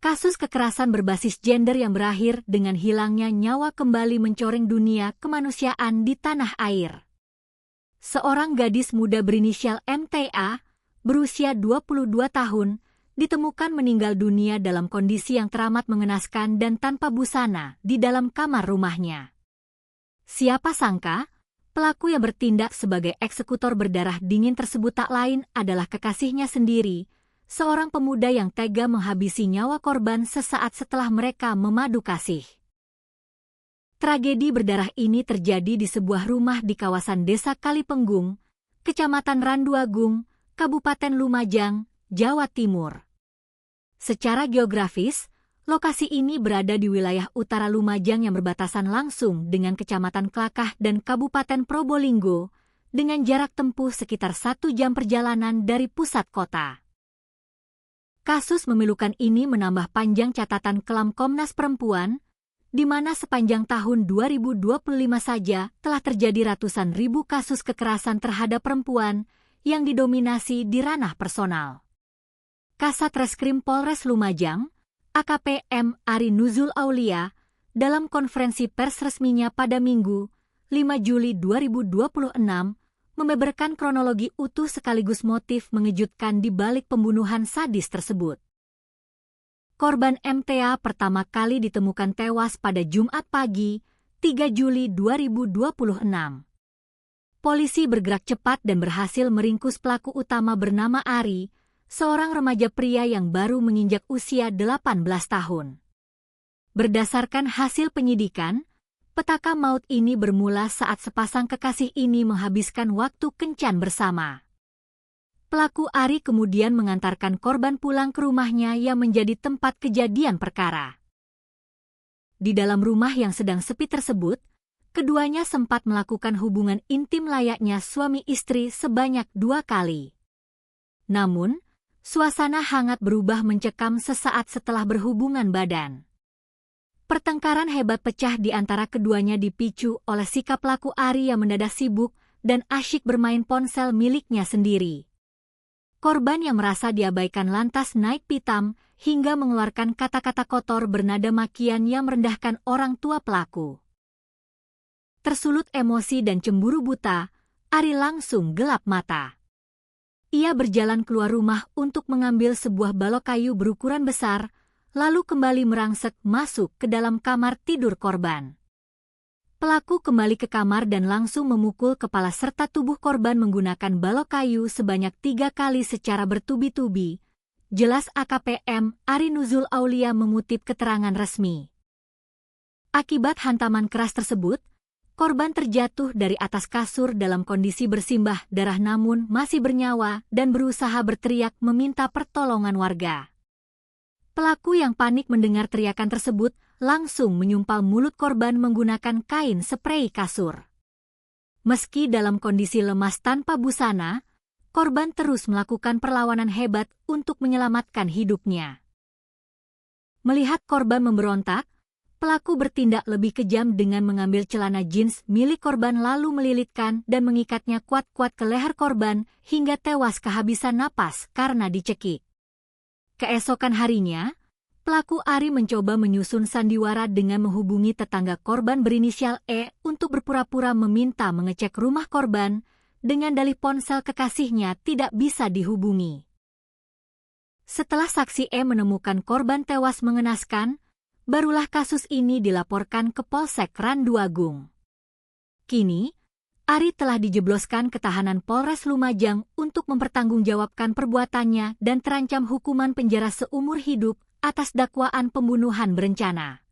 Kasus kekerasan berbasis gender yang berakhir dengan hilangnya nyawa kembali mencoreng dunia kemanusiaan di tanah air. Seorang gadis muda berinisial MTA, berusia 22 tahun, ditemukan meninggal dunia dalam kondisi yang teramat mengenaskan dan tanpa busana di dalam kamar rumahnya. Siapa sangka, pelaku yang bertindak sebagai eksekutor berdarah dingin tersebut tak lain adalah kekasihnya sendiri, seorang pemuda yang tega menghabisi nyawa korban sesaat setelah mereka memadu kasih. Tragedi berdarah ini terjadi di sebuah rumah di kawasan Desa Kalipenggung, Kecamatan Randuagung, Kabupaten Lumajang, Jawa Timur. Secara geografis, lokasi ini berada di wilayah utara Lumajang yang berbatasan langsung dengan Kecamatan Klakah dan Kabupaten Probolinggo, dengan jarak tempuh sekitar 1 jam perjalanan dari pusat kota. Kasus memilukan ini menambah panjang catatan kelam Komnas Perempuan, di mana sepanjang tahun 2025 saja telah terjadi ratusan ribu kasus kekerasan terhadap perempuan yang didominasi di ranah personal. Kasat Reskrim Polres Lumajang, AKP M. Ari Nuzul Aulia, dalam konferensi pers resminya pada Minggu, 5 Juli 2026, membeberkan kronologi utuh sekaligus motif mengejutkan di balik pembunuhan sadis tersebut. Korban MTA pertama kali ditemukan tewas pada Jumat pagi, 3 Juli 2026. Polisi bergerak cepat dan berhasil meringkus pelaku utama bernama Ari, seorang remaja pria yang baru menginjak usia 18 tahun. Berdasarkan hasil penyidikan, petaka maut ini bermula saat sepasang kekasih ini menghabiskan waktu kencan bersama. Pelaku Ari kemudian mengantarkan korban pulang ke rumahnya yang menjadi tempat kejadian perkara. Di dalam rumah yang sedang sepi tersebut, keduanya sempat melakukan hubungan intim layaknya suami istri sebanyak 2 kali. Namun, suasana hangat berubah mencekam sesaat setelah berhubungan badan. Pertengkaran hebat pecah di antara keduanya dipicu oleh sikap pelaku Ari yang mendadak sibuk dan asyik bermain ponsel miliknya sendiri. Korban yang merasa diabaikan lantas naik pitam hingga mengeluarkan kata-kata kotor bernada makian yang merendahkan orang tua pelaku. Tersulut emosi dan cemburu buta, Ari langsung gelap mata. Ia berjalan keluar rumah untuk mengambil sebuah balok kayu berukuran besar, lalu kembali merangsek masuk ke dalam kamar tidur korban. Pelaku kembali ke kamar dan langsung memukul kepala serta tubuh korban menggunakan balok kayu sebanyak 3 kali secara bertubi-tubi, jelas AKP M. Ari Nuzul Aulia mengutip keterangan resmi. Akibat hantaman keras tersebut, korban terjatuh dari atas kasur dalam kondisi bersimbah darah namun masih bernyawa dan berusaha berteriak meminta pertolongan warga. Pelaku yang panik mendengar teriakan tersebut langsung menyumpal mulut korban menggunakan kain sprei kasur. Meski dalam kondisi lemas tanpa busana, korban terus melakukan perlawanan hebat untuk menyelamatkan hidupnya. Melihat korban memberontak, pelaku bertindak lebih kejam dengan mengambil celana jeans milik korban lalu melilitkan dan mengikatnya kuat-kuat ke leher korban hingga tewas kehabisan napas karena dicekik. Keesokan harinya, pelaku Ari mencoba menyusun sandiwara dengan menghubungi tetangga korban berinisial E untuk berpura-pura meminta mengecek rumah korban dengan dalih ponsel kekasihnya tidak bisa dihubungi. Setelah saksi E menemukan korban tewas mengenaskan, barulah kasus ini dilaporkan ke Polsek Randuagung. Kini, Ari telah dijebloskan ke tahanan Polres Lumajang untuk mempertanggungjawabkan perbuatannya dan terancam hukuman penjara seumur hidup atas dakwaan pembunuhan berencana.